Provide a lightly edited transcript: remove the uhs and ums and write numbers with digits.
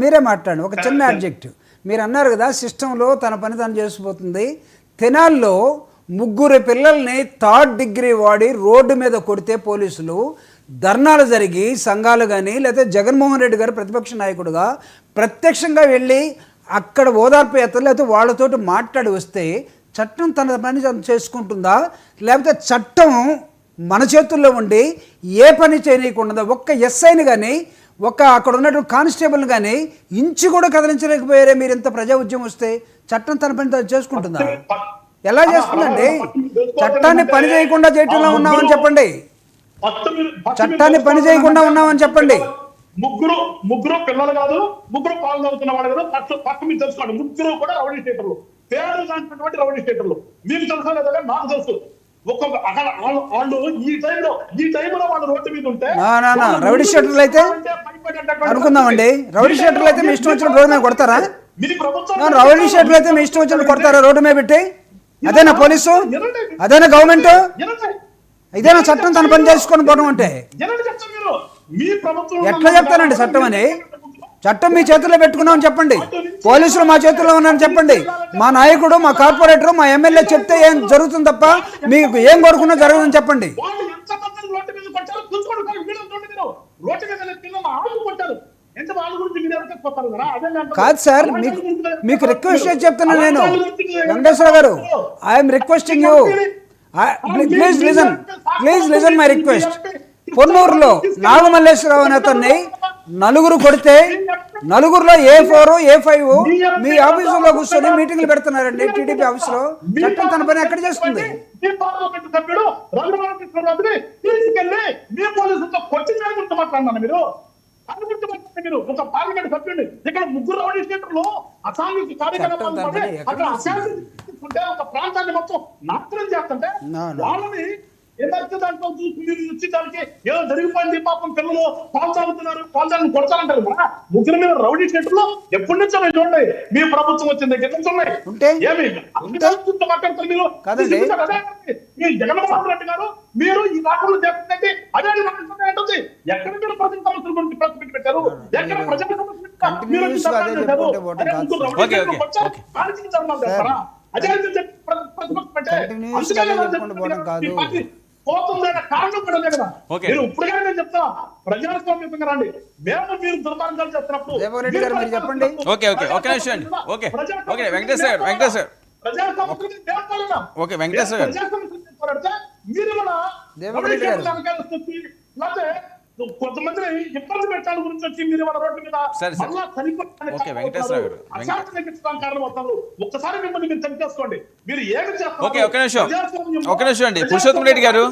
మీరే మాట్లాడండి ఒక చిన్న ఆబ్జెక్టివ్. మీరు అన్నారు కదా సిస్టంలో తన పని తను చేసిపోతుంది. తెనాల్లో 3 పిల్లల్ని 3rd డిగ్రీ వాడి రోడ్డు మీద కొడితే పోలీసులు ధర్నాలు జరిగి సంఘాలు కానీ లేకపోతే జగన్మోహన్ రెడ్డి గారు ప్రతిపక్ష నాయకుడుగా ప్రత్యక్షంగా వెళ్ళి అక్కడ ఓదార్పు యాత్ర లేకపోతే వాళ్ళతోటి మాట్లాడి వస్తే చట్టం తన పని చేసుకుంటుందా, లేకపోతే చట్టం మన చేతుల్లో ఉండి ఏ పని చేయకుండా ఒక్క ఎస్ఐని కానీ అక్కడ ఉన్నటువంటి కానిస్టేబుల్ని కానీ ఇంచు కూడా కదిలించలేకపోయారే మీరు ఇంత ప్రజా ఉద్యమం వస్తే? చట్టం తన పని తను చేసుకుంటుందా? ఎలా చేస్తుందండి? చట్టాన్ని పని చేయకుండా చేయటంలో ఉన్నామని చెప్పండి, చట్టాన్ని పని చేయకుండా ఉన్నామని చెప్పండి. ముగ్గురు పిల్లలు కాదు, ముగ్గురు పాలు చదువుతున్న వాళ్ళు కదా, పక్క మీరు తెలుసుకోండి. ముగ్గురు కూడా రౌడీ స్టేటర్లు, పేరు దాంట్లో రౌడీ స్టేటర్లు. మీకు తెలుసా లేదా? నాకు తెలుసు. ఒక్కొక్క వాళ్ళు ఈ టైంలో వాళ్ళు రోడ్డు మీద ఉంటే రౌడీ షీటర్లు అయితే అనుకుందామండి. రౌడీ షీటర్లు అయితే మీ ఇష్టం వచ్చిన రోడ్డు మీద కొడతారా? రౌడీ షీటర్లు అయితే మీ ఇష్టం వచ్చిన కొడతారా రోడ్డు మీద పెట్టి? అదేనా పోలీసు? అదేనా గవర్నమెంట్? ఇదేనా చట్టం తన పని చేసుకొని పోవడం అంటే? ఎట్లా చెప్తానండి చట్టం అని? చట్టం మీ చేతుల్లో పెట్టుకున్నామని చెప్పండి, పోలీసులు మా చేతుల్లో ఉన్నారని చెప్పండి, మా నాయకుడు మా కార్పొరేటర్ మా ఎమ్మెల్యే చెప్తే ఏం జరుగుతుంది తప్ప మీకు ఏం కోరుకున్నా జరుగుతుందని చెప్పండి. కాదు సార్, మీకు రిక్వెస్ట్ చేసి చెప్తున్నా నేను. వెంకటేశ్వర గారు, I'm requesting you, please listen my request. పొన్నూరులో నాగమల్లేశ్వరరావు అనే అతన్ని 4 కొడితే 4లో A4 A5 మీ ఆఫీసులో కూర్చొని మీటింగ్లు పెడుతున్నారండి టీడీపీ ఆఫీసులో. చట్టం తన పని ఎక్కడ చేస్తుంది? మీరు ఒక పార్లమెంట్ సభ్యుడిని ఇక్కడ ముగ్గురు రౌడీ స్టేటర్లు అసాంఘిక కార్యకలాపాలు అక్కడ ఒక ప్రాంతాన్ని మొత్తం నాశనం చేస్తుంటే వాళ్ళని దాంట్లో దానికి ఏదో జరిగిపోయింది, పాపం పిల్లలు పాలు తాగుతున్నారు, పాలు కొడతానంటారు కదా. ముగ్గురు మీద రౌడీ స్టేటర్లు ఎప్పటి నుంచో చూడండి, మీ ప్రభుత్వం వచ్చిన దగ్గర నుంచి ఉన్నాయి. ఏమి మాట్లాడతారు మీరు? మీ జగన్మోహన్ రెడ్డి గారు మీరు ఈ రాష్ట్రంలో చేస్తుందంటే అదే ఉంటుంది. ఎక్కడ మీరు ప్రజల సమస్యల గురించి ప్రశ్న పెట్టారు? ఎక్కడ ప్రజల పోతుందనే కారణం కూడా లేదు కదా. మీరు ఇప్పుడుగా నేను చెప్తా, ప్రజాస్వామ్యంగా రండి. మేము మీరు దుర్మార్గాలు చేస్తున్నప్పుడు చెప్పండి. మీరు కూడా కొంతమందిని ఇబ్బంది పెట్టాల గురించి వచ్చి మీరు మన రోడ్డు మీద కారణం అవుతారు. ఒక్కసారి మిమ్మల్ని మీరు చంపేసుకోండి. మీరు ఏమి చేస్తారు? ఒక నిమిషం అండి. పురుషోత్తం రెడ్డి గారు